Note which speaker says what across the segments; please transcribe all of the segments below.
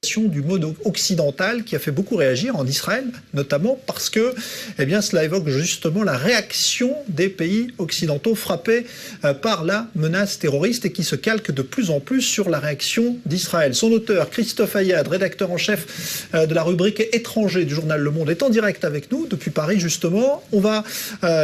Speaker 1: du monde occidental qui a fait beaucoup réagir en Israël, notamment parce que cela évoque justement la réaction des pays occidentaux frappés par la menace terroriste et qui se calque de plus en plus sur la réaction d'Israël. Son auteur, Christophe Ayad, rédacteur en chef de la rubrique étranger du journal Le Monde, est en direct avec nous depuis Paris justement. On va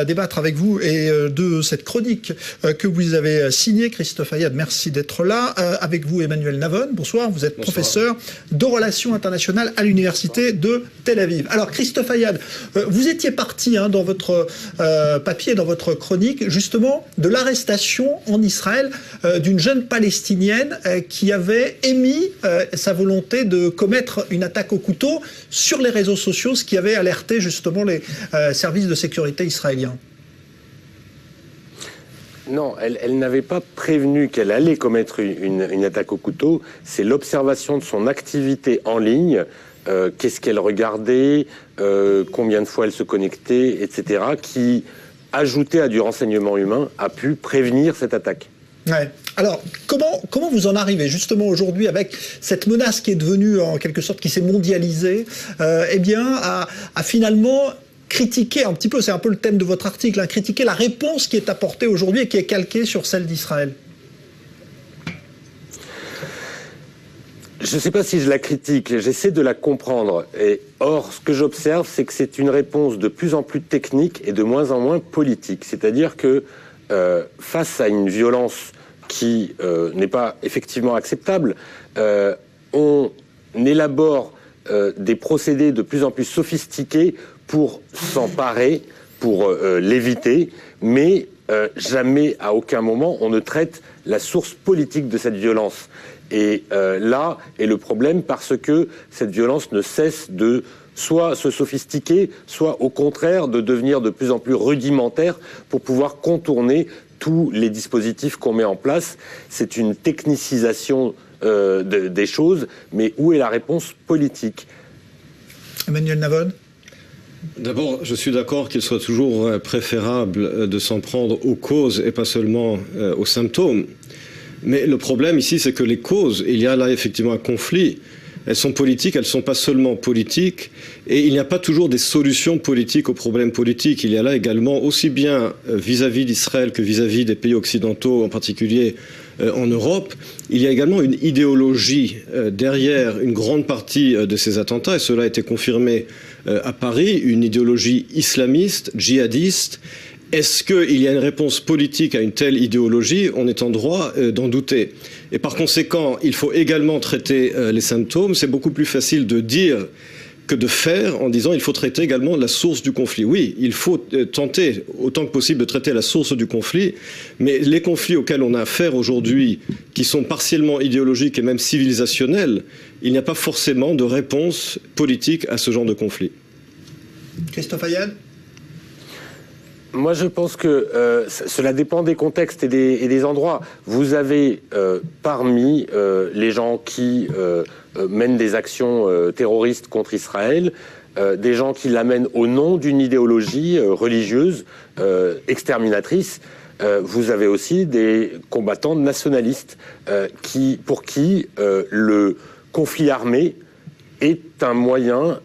Speaker 1: débattre avec vous et de cette chronique que vous avez signée, Christophe Ayad. Merci d'être là. Avec vous, Emmanuel Navon. Bonsoir, vous êtes professeur de relations internationales à l'université de Tel Aviv. Alors Christophe Ayad, vous étiez parti dans votre papier, dans votre chronique, justement de l'arrestation en Israël d'une jeune Palestinienne qui avait émis sa volonté de commettre une attaque au couteau sur les réseaux sociaux, ce qui avait alerté justement les services de sécurité israéliens.
Speaker 2: Non, elle n'avait pas prévenu qu'elle allait commettre une attaque au couteau. C'est l'observation de son activité en ligne, qu'est-ce qu'elle regardait, combien de fois elle se connectait, etc., qui, ajouté à du renseignement humain, a pu prévenir cette attaque.
Speaker 1: Ouais. Alors, comment vous en arrivez justement aujourd'hui avec cette menace qui est devenue en quelque sorte, qui s'est mondialisée, à finalement critiquer un petit peu, c'est un peu le thème de votre article, critiquer la réponse qui est apportée aujourd'hui et qui est calquée sur celle d'Israël?
Speaker 2: Je ne sais pas si je la critique, j'essaie de la comprendre. Or, ce que j'observe, c'est que c'est une réponse de plus en plus technique et de moins en moins politique. C'est-à-dire que face à une violence qui n'est pas effectivement acceptable, on élabore des procédés de plus en plus sophistiqués pour s'emparer, pour l'éviter, mais jamais, à aucun moment, on ne traite la source politique de cette violence. Et là est le problème, parce que cette violence ne cesse de soit se sophistiquer, soit au contraire de devenir de plus en plus rudimentaire pour pouvoir contourner tous les dispositifs qu'on met en place. C'est une technicisation des choses, mais où est la réponse politique?
Speaker 1: Emmanuel Navon?
Speaker 3: D'abord, je suis d'accord qu'il soit toujours préférable de s'en prendre aux causes et pas seulement aux symptômes. Mais le problème ici, c'est que les causes, il y a là effectivement un conflit, elles sont politiques, elles ne sont pas seulement politiques, et il n'y a pas toujours des solutions politiques aux problèmes politiques. Il y a là également, aussi bien vis-à-vis d'Israël que vis-à-vis des pays occidentaux, en particulier en Europe, il y a également une idéologie derrière une grande partie de ces attentats, et cela a été confirmé à Paris, une idéologie islamiste, djihadiste. Est-ce qu'il y a une réponse politique à une telle idéologie? On est en droit d'en douter. Et par conséquent, il faut également traiter les symptômes. C'est beaucoup plus facile de dire que de faire, en disant il faut traiter également la source du conflit. Oui, il faut tenter autant que possible de traiter la source du conflit, mais les conflits auxquels on a affaire aujourd'hui, qui sont partiellement idéologiques et même civilisationnels, il n'y a pas forcément de réponse politique à ce genre de conflit.
Speaker 1: Christophe Ayad?
Speaker 2: Moi, je pense que cela dépend des contextes et des endroits. Vous avez parmi les gens qui mènent des actions terroristes contre Israël, des gens qui l'amènent au nom d'une idéologie religieuse exterminatrice. Vous avez aussi des combattants nationalistes pour qui le conflit armé est un moyen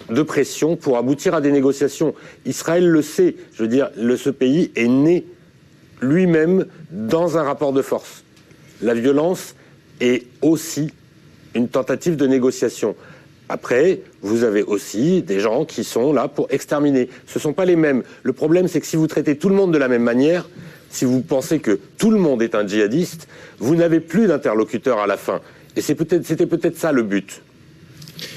Speaker 2: de pression pour aboutir à des négociations. Israël le sait. Je veux dire, ce pays est né lui-même dans un rapport de force. La violence est aussi une tentative de négociation. Après, vous avez aussi des gens qui sont là pour exterminer. Ce ne sont pas les mêmes. Le problème, c'est que si vous traitez tout le monde de la même manière, si vous pensez que tout le monde est un djihadiste, vous n'avez plus d'interlocuteur à la fin. Et c'était peut-être ça le but.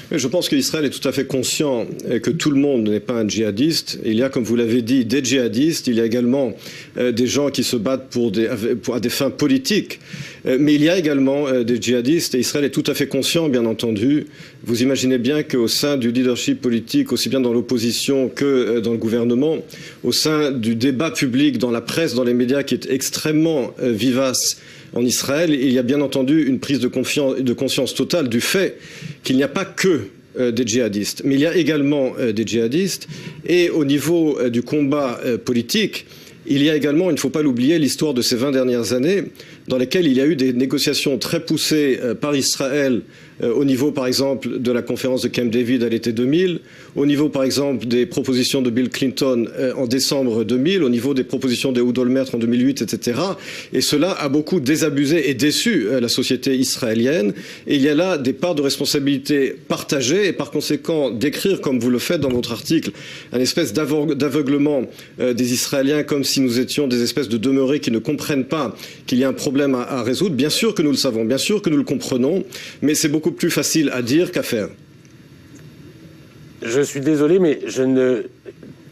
Speaker 3: Je pense qu'Israël est tout à fait conscient que tout le monde n'est pas un djihadiste. Il y a, comme vous l'avez dit, des djihadistes. Il y a également des gens qui se battent à des fins politiques. Mais il y a également des djihadistes. Et Israël est tout à fait conscient, bien entendu. Vous imaginez bien qu'au sein du leadership politique, aussi bien dans l'opposition que dans le gouvernement, au sein du débat public, dans la presse, dans les médias, qui est extrêmement vivace en Israël, il y a bien entendu une prise de conscience totale du fait qu'il n'y a pas que des djihadistes, mais il y a également des djihadistes. Et au niveau du combat politique, il y a également, il ne faut pas l'oublier, l'histoire de ces 20 dernières années dans lesquels il y a eu des négociations très poussées par Israël au niveau, par exemple, de la conférence de Camp David à l'été 2000, au niveau, par exemple, des propositions de Bill Clinton en décembre 2000, au niveau des propositions d'Ehud Olmert en 2008, etc. Et cela a beaucoup désabusé et déçu la société israélienne. Et il y a là des parts de responsabilité partagées et par conséquent d'écrire, comme vous le faites dans votre article, un espèce d'aveuglement des Israéliens comme si nous étions des espèces de demeurés qui ne comprennent pas qu'il y a un problème à résoudre. Bien sûr que nous le savons, bien sûr que nous le comprenons, mais c'est beaucoup plus facile à dire qu'à faire.
Speaker 2: Je suis désolé, mais je ne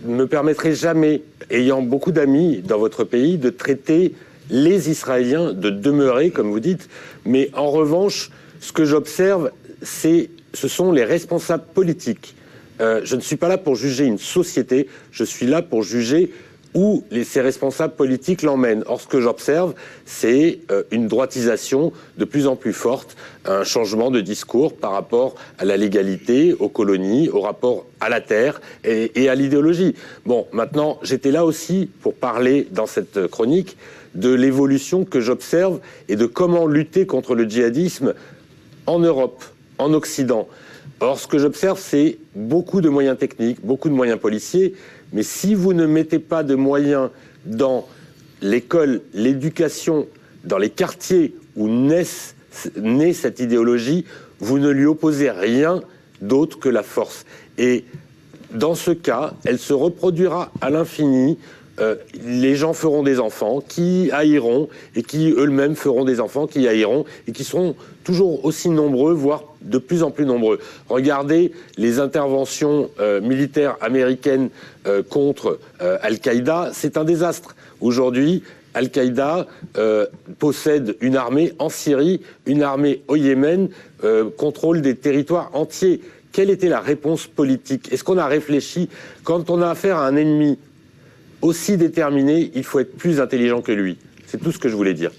Speaker 2: me permettrai jamais, ayant beaucoup d'amis dans votre pays, de traiter les Israéliens de demeurés, comme vous dites. Mais en revanche, ce que j'observe, ce sont les responsables politiques. Je ne suis pas là pour juger une société, je suis là pour juger où ces responsables politiques l'emmènent. Or, ce que j'observe, c'est une droitisation de plus en plus forte, un changement de discours par rapport à la légalité, aux colonies, au rapport à la terre et à l'idéologie. Bon, maintenant, j'étais là aussi pour parler dans cette chronique de l'évolution que j'observe et de comment lutter contre le djihadisme en Europe, en Occident. Or, ce que j'observe, c'est beaucoup de moyens techniques, beaucoup de moyens policiers, mais si vous ne mettez pas de moyens dans l'école, l'éducation, dans les quartiers où naît cette idéologie, vous ne lui opposez rien d'autre que la force. Et dans ce cas, elle se reproduira à l'infini. Les gens feront des enfants qui haïront et qui eux-mêmes feront des enfants qui haïront et qui seront toujours aussi nombreux, voire de plus en plus nombreux. Regardez les interventions militaires américaines contre Al-Qaïda, c'est un désastre. Aujourd'hui, Al-Qaïda possède une armée en Syrie, une armée au Yémen, contrôle des territoires entiers. Quelle était la réponse politique? Est-ce qu'on a réfléchi? Quand on a affaire à un ennemi aussi déterminé, il faut être plus intelligent que lui. C'est tout ce que je voulais dire.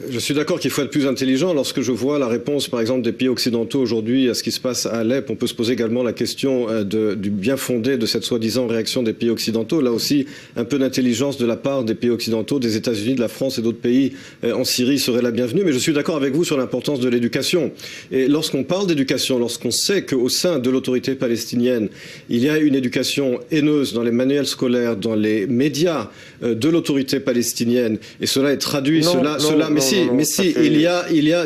Speaker 3: Je suis d'accord qu'il faut être plus intelligent. Lorsque je vois la réponse, par exemple, des pays occidentaux aujourd'hui à ce qui se passe à Alep, on peut se poser également la question du bien fondé de cette soi-disant réaction des pays occidentaux. Là aussi, un peu d'intelligence de la part des pays occidentaux, des États-Unis, de la France et d'autres pays en Syrie serait la bienvenue. Mais je suis d'accord avec vous sur l'importance de l'éducation. Et lorsqu'on parle d'éducation, lorsqu'on sait qu'au sein de l'autorité palestinienne, il y a une éducation haineuse dans les manuels scolaires, dans les médias de l'autorité palestinienne, et cela est traduit, cela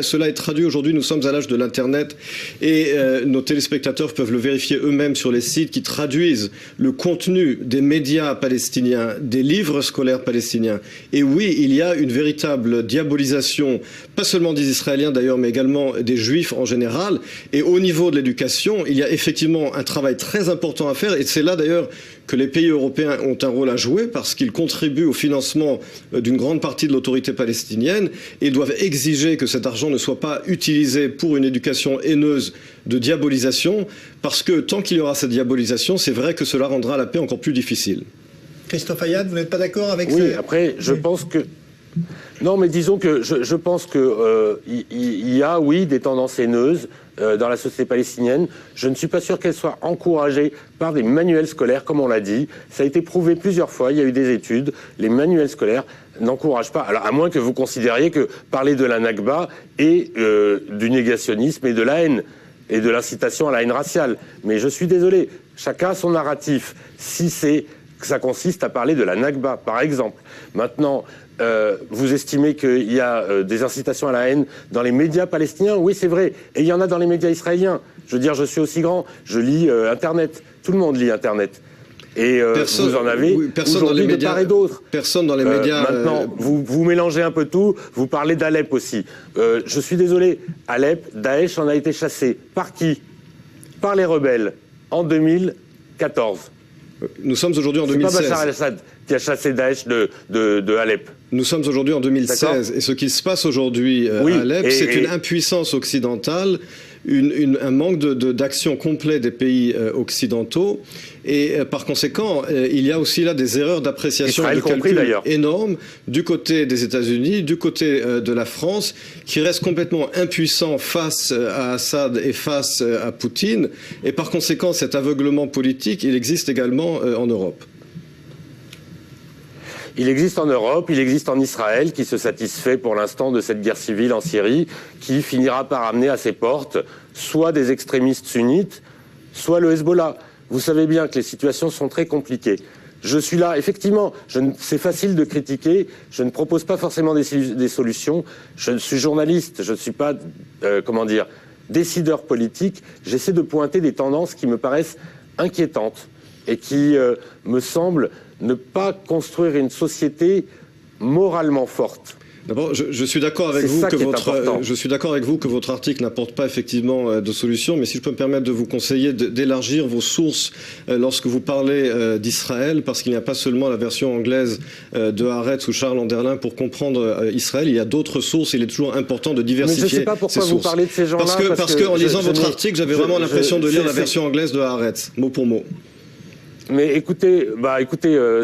Speaker 3: cela est traduit aujourd'hui. Nous sommes à l'âge de l'Internet et nos téléspectateurs peuvent le vérifier eux-mêmes sur les sites qui traduisent le contenu des médias palestiniens, des livres scolaires palestiniens. Et oui, il y a une véritable diabolisation, pas seulement des Israéliens d'ailleurs, mais également des Juifs en général. Et au niveau de l'éducation, il y a effectivement un travail très important à faire. Et c'est là d'ailleurs que les pays européens ont un rôle à jouer parce qu'ils contribuent au financement d'une grande partie de l'autorité palestinienne et doivent exiger que cet argent ne soit pas utilisé pour une éducation haineuse de diabolisation, parce que tant qu'il y aura cette diabolisation, c'est vrai que cela rendra la paix encore plus difficile.
Speaker 1: Christophe Ayad, vous n'êtes pas d'accord avec ça?
Speaker 2: Oui, après, je pense que... Non, mais disons que je pense qu'il y a, oui, des tendances haineuses dans la société palestinienne. Je ne suis pas sûr qu'elles soient encouragées par des manuels scolaires, comme on l'a dit. Ça a été prouvé plusieurs fois, il y a eu des études. Les manuels scolaires n'encouragent pas, alors à moins que vous considériez que parler de la Nakba est du négationnisme et de la haine, et de l'incitation à la haine raciale. Mais je suis désolé, chacun a son narratif. Si c'est que ça consiste à parler de la Nakba, par exemple. Maintenant, vous estimez qu'il y a des incitations à la haine dans les médias palestiniens? Oui, c'est vrai. Et il y en a dans les médias israéliens. Je veux dire, je suis aussi grand. Je lis Internet. Tout le monde lit Internet. Et vous en avez aujourd'hui de part et d'autre.
Speaker 3: Personne dans les médias...
Speaker 2: Maintenant, vous mélangez un peu tout. Vous parlez d'Alep aussi. Je suis désolé. Alep, Daesh en a été chassé. Par qui? Par les rebelles. En 2014.
Speaker 3: Nous sommes aujourd'hui en 2016.
Speaker 2: C'est pas Bachar el-Assad qui a chassé Daesh de Alep.
Speaker 3: Nous sommes aujourd'hui en 2016. Et ce qui se passe aujourd'hui à Alep, c'est une impuissance occidentale, un manque d'action complet des pays occidentaux. Et par conséquent, il y a aussi là des erreurs d'appréciation et de calcul énormes du côté des États-Unis, du côté de la France, qui restent complètement impuissants face à Assad et face à Poutine. Et par conséquent, cet aveuglement politique, il existe également en Europe.
Speaker 2: Il existe en Europe, il existe en Israël, qui se satisfait pour l'instant de cette guerre civile en Syrie, qui finira par amener à ses portes soit des extrémistes sunnites, soit le Hezbollah. Vous savez bien que les situations sont très compliquées. Je suis là, effectivement, c'est facile de critiquer, je ne propose pas forcément des solutions. Je suis journaliste, je ne suis pas, décideur politique. J'essaie de pointer des tendances qui me paraissent inquiétantes et qui me semblent ne pas construire une société moralement forte.
Speaker 3: D'abord, je suis d'accord avec vous que votre article n'apporte pas effectivement de solution, mais si je peux me permettre de vous conseiller d'élargir vos sources lorsque vous parlez d'Israël, parce qu'il n'y a pas seulement la version anglaise de Haaretz ou Charles Anderlin pour comprendre Israël, il y a d'autres sources, il est toujours important de diversifier ces sources.
Speaker 2: Mais je ne sais pas pourquoi vous parlez de ces gens-là.
Speaker 3: Parce que en lisant votre article, j'avais vraiment l'impression de lire la version anglaise de Haaretz, mot pour mot.
Speaker 2: Mais écoutez,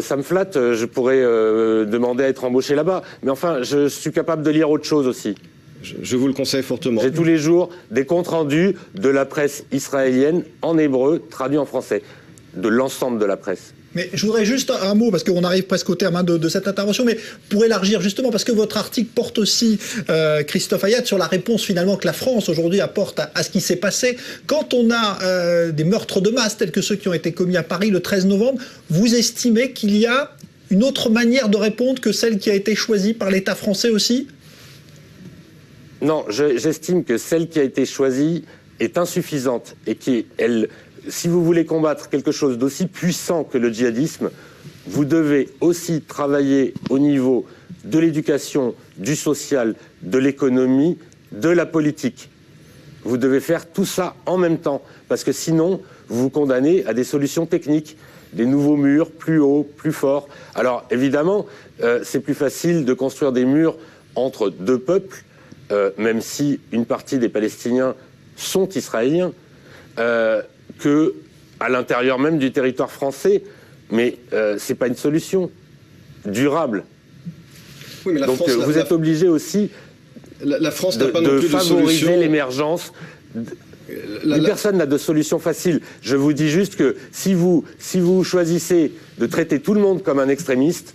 Speaker 2: ça me flatte, je pourrais demander à être embauché là-bas. Mais enfin, je suis capable de lire autre chose aussi.
Speaker 3: Je vous le conseille fortement.
Speaker 2: J'ai tous les jours des comptes rendus de la presse israélienne en hébreu, traduits en français, de l'ensemble de la presse.
Speaker 1: Mais je voudrais juste un mot, parce qu'on arrive presque au terme de cette intervention, mais pour élargir justement, parce que votre article porte aussi, Christophe Ayat, sur la réponse finalement que la France aujourd'hui apporte à ce qui s'est passé. Quand on a des meurtres de masse tels que ceux qui ont été commis à Paris le 13 novembre, vous estimez qu'il y a une autre manière de répondre que celle qui a été choisie par l'État français aussi ?
Speaker 2: Non, j'estime que celle qui a été choisie est insuffisante et si vous voulez combattre quelque chose d'aussi puissant que le djihadisme, vous devez aussi travailler au niveau de l'éducation, du social, de l'économie, de la politique. Vous devez faire tout ça en même temps, parce que sinon, vous vous condamnez à des solutions techniques, des nouveaux murs plus hauts, plus forts. Alors évidemment, c'est plus facile de construire des murs entre deux peuples, même si une partie des Palestiniens sont israéliens, que à l'intérieur même du territoire français, mais c'est pas une solution durable.
Speaker 3: Oui, mais
Speaker 2: donc France, vous êtes obligé aussi
Speaker 3: la France n'a pas non plus de
Speaker 2: favoriser l'émergence. Personne n'a de solution facile. Je vous dis juste que si vous choisissez de traiter tout le monde comme un extrémiste,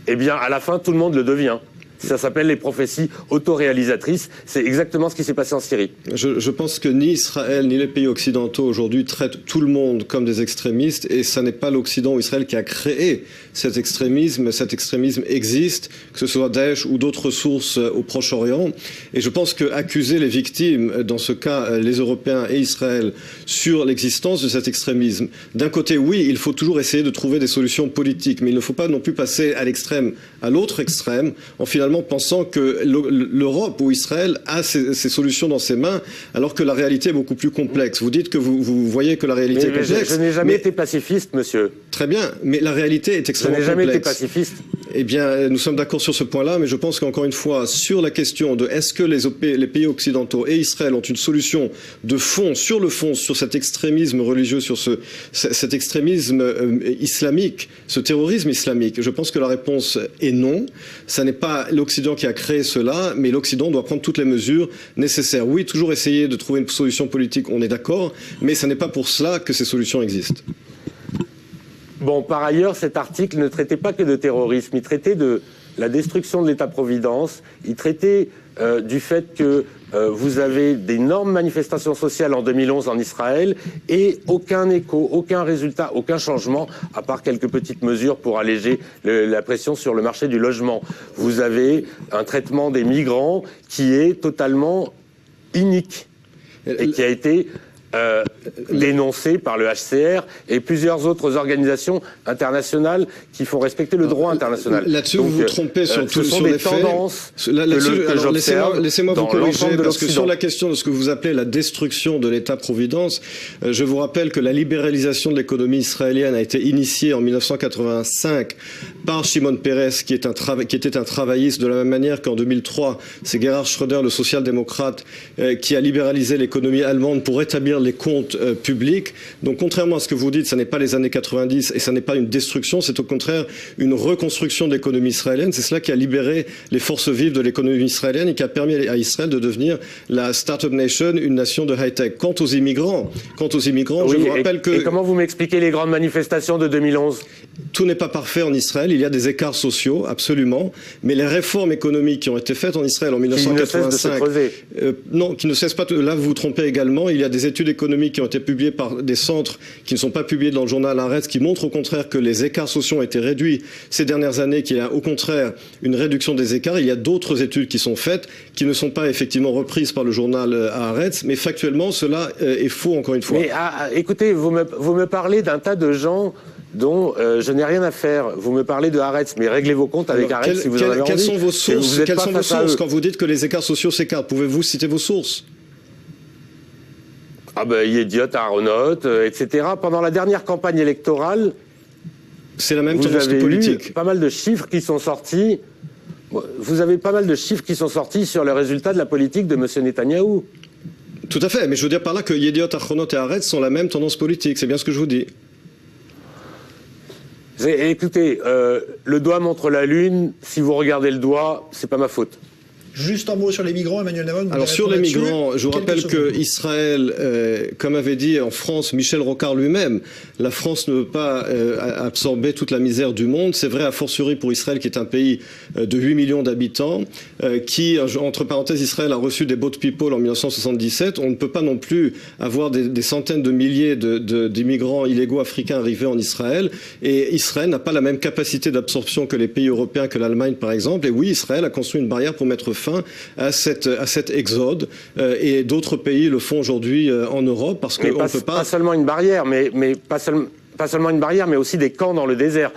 Speaker 2: eh bien à la fin tout le monde le devient. Ça s'appelle les prophéties autoréalisatrices. C'est exactement ce qui s'est passé en Syrie.
Speaker 3: Je pense que ni Israël ni les pays occidentaux aujourd'hui traitent tout le monde comme des extrémistes, et ça n'est pas l'Occident ou Israël qui a créé cet extrémisme. Cet extrémisme existe, que ce soit Daesh ou d'autres sources au Proche-Orient. Et je pense qu'accuser les victimes, dans ce cas les Européens et Israël, sur l'existence de cet extrémisme, d'un côté, oui, il faut toujours essayer de trouver des solutions politiques, mais il ne faut pas non plus passer à l'extrême, à l'autre extrême, en finalement pensant que l'Europe ou Israël a ces solutions dans ses mains, alors que la réalité est beaucoup plus complexe. Vous dites que vous voyez que la réalité est complexe.
Speaker 2: Je n'ai jamais été pacifiste, monsieur.
Speaker 3: Très bien, mais la réalité est extrêmement complexe.
Speaker 2: Je n'ai jamais été pacifiste.
Speaker 3: Eh bien, nous sommes d'accord sur ce point-là, mais je pense qu'encore une fois, sur la question de est-ce que les pays occidentaux et Israël ont une solution de fond, sur cet extrémisme religieux, sur cet extrémisme islamique, ce terrorisme islamique, je pense que la réponse est non. Ça n'est pas l'Occident qui a créé cela, mais l'Occident doit prendre toutes les mesures nécessaires. Oui, toujours essayer de trouver une solution politique, on est d'accord, mais ce n'est pas pour cela que ces solutions existent.
Speaker 2: Bon, par ailleurs, cet article ne traitait pas que de terrorisme, il traitait de la destruction de l'État-providence, il traitait du fait que vous avez d'énormes manifestations sociales en 2011 en Israël et aucun écho, aucun résultat, aucun changement, à part quelques petites mesures pour alléger la pression sur le marché du logement. Vous avez un traitement des migrants qui est totalement inique et qui a été dénoncé par le HCR et plusieurs autres organisations internationales qui font respecter le droit international.
Speaker 3: Là-dessus, vous vous trompez sur les faits. Laissez-moi vous corriger, parce que sur la question de ce que vous appelez la destruction de l'État-providence, je vous rappelle que la libéralisation de l'économie israélienne a été initiée en 1985 par Shimon Peres, qui était un travailliste, de la même manière qu'en 2003, c'est Gerhard Schröder, le social-démocrate, qui a libéralisé l'économie allemande pour rétablir les comptes publics. Donc contrairement à ce que vous dites, ça n'est pas les années 90 et ça n'est pas une destruction, c'est au contraire une reconstruction de l'économie israélienne. C'est cela qui a libéré les forces vives de l'économie israélienne et qui a permis à Israël de devenir la Startup Nation, une nation de high-tech. Quant aux immigrants,
Speaker 2: oui,
Speaker 3: je vous rappelle que...
Speaker 2: Et comment vous m'expliquez les grandes manifestations de 2011 ?
Speaker 3: Tout n'est pas parfait en Israël, il y a des écarts sociaux, absolument, mais les réformes économiques qui ont été faites en Israël en 1985... non, qui ne cessent pas... Là, vous vous trompez également, il y a des études économiques qui ont été publiées par des centres qui ne sont pas publiés dans le journal Haaretz, qui montrent au contraire que les écarts sociaux ont été réduits ces dernières années, qu'il y a au contraire une réduction des écarts. Il y a d'autres études qui sont faites, qui ne sont pas effectivement reprises par le journal Haaretz, mais factuellement, cela est faux, encore une fois.
Speaker 2: Mais écoutez, vous me parlez d'un tas de gens dont je n'ai rien à faire. Vous me parlez de Haaretz, mais réglez vos comptes avec Haaretz si vous en avez envie.
Speaker 3: Quelles sont vos sources, quand vous dites que les écarts sociaux s'écartent? Pouvez-vous citer vos sources?
Speaker 2: Ah ben, Yediot, Aharonot, etc. Pendant la dernière campagne électorale,
Speaker 3: c'est la même tendance politique.
Speaker 2: Pas mal de chiffres qui sont sortis. Vous avez pas mal de chiffres qui sont sortis sur le résultat de la politique de M. Netanyahou.
Speaker 3: Tout à fait, mais je veux dire par là que Yediot, Aharonot et Haaretz sont la même tendance politique. C'est bien ce que je vous dis.
Speaker 2: Écoutez, le doigt montre la lune. Si vous regardez le doigt, c'est pas ma faute.
Speaker 1: Juste un mot sur les migrants, Emmanuel Navon.
Speaker 3: Alors sur les migrants, je vous rappelle que Israël, comme avait dit en France Michel Rocard lui-même, la France ne veut pas absorber toute la misère du monde. C'est vrai a fortiori pour Israël qui est un pays de 8 millions d'habitants, qui, entre parenthèses, Israël a reçu des boat people en 1977. On ne peut pas non plus avoir des centaines de milliers d'immigrants illégaux africains arrivés en Israël. Et Israël n'a pas la même capacité d'absorption que les pays européens, que l'Allemagne par exemple. Et oui, Israël a construit une barrière pour mettre fin à cet exode et d'autres pays le font aujourd'hui en Europe parce qu'on ne peut pas...
Speaker 2: Pas seulement une barrière, mais pas seulement une barrière, mais aussi des camps dans le désert.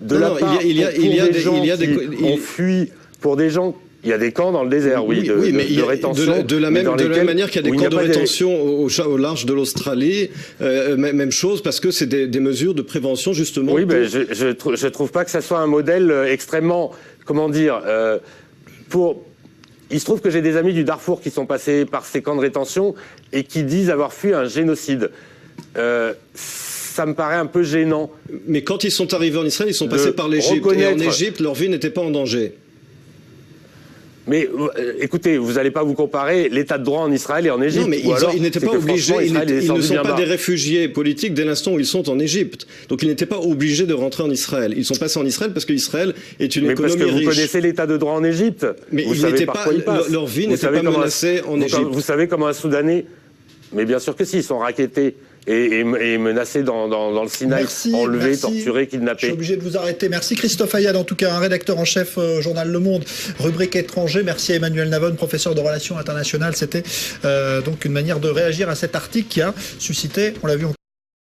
Speaker 2: Il y a des gens qui ont fui pour des gens... Il y a des camps dans le désert, oui, de rétention.
Speaker 3: De la même manière qu'il y a des camps de rétention au large de l'Australie, même chose, parce que c'est des mesures de prévention, justement.
Speaker 2: Oui, mais je trouve pas que ça soit un modèle extrêmement... Comment dire Il se trouve que j'ai des amis du Darfour qui sont passés par ces camps de rétention et qui disent avoir fui un génocide. Ça me paraît un peu gênant.
Speaker 3: Mais quand ils sont arrivés en Israël, ils sont passés par l'Égypte. Et en Égypte, leur vie n'était pas en danger.
Speaker 2: Mais écoutez, vous n'allez pas vous comparer l'état de droit en Israël et en Égypte.
Speaker 3: Non, mais ils n'étaient pas obligés, ils ne sont pas des réfugiés politiques dès l'instant où ils sont en Égypte. Donc ils n'étaient pas obligés de rentrer en Israël. Ils sont passés en Israël parce qu'Israël est une économie riche. Mais parce que vous connaissez
Speaker 2: l'état de droit en Égypte.
Speaker 3: Mais leur vie n'était pas menacée en Égypte.
Speaker 2: Vous savez comment un Soudanais... Mais bien sûr que si, ils sont rackettés et menacés dans le Sinaï, enlevés, torturés, kidnappés.
Speaker 1: Je suis obligé de vous arrêter. Merci Christophe Ayad, en tout cas un rédacteur en chef journal Le Monde, rubrique étranger. Merci à Emmanuel Navon, professeur de relations internationales. C'était donc une manière de réagir à cet article qui a suscité, on l'a vu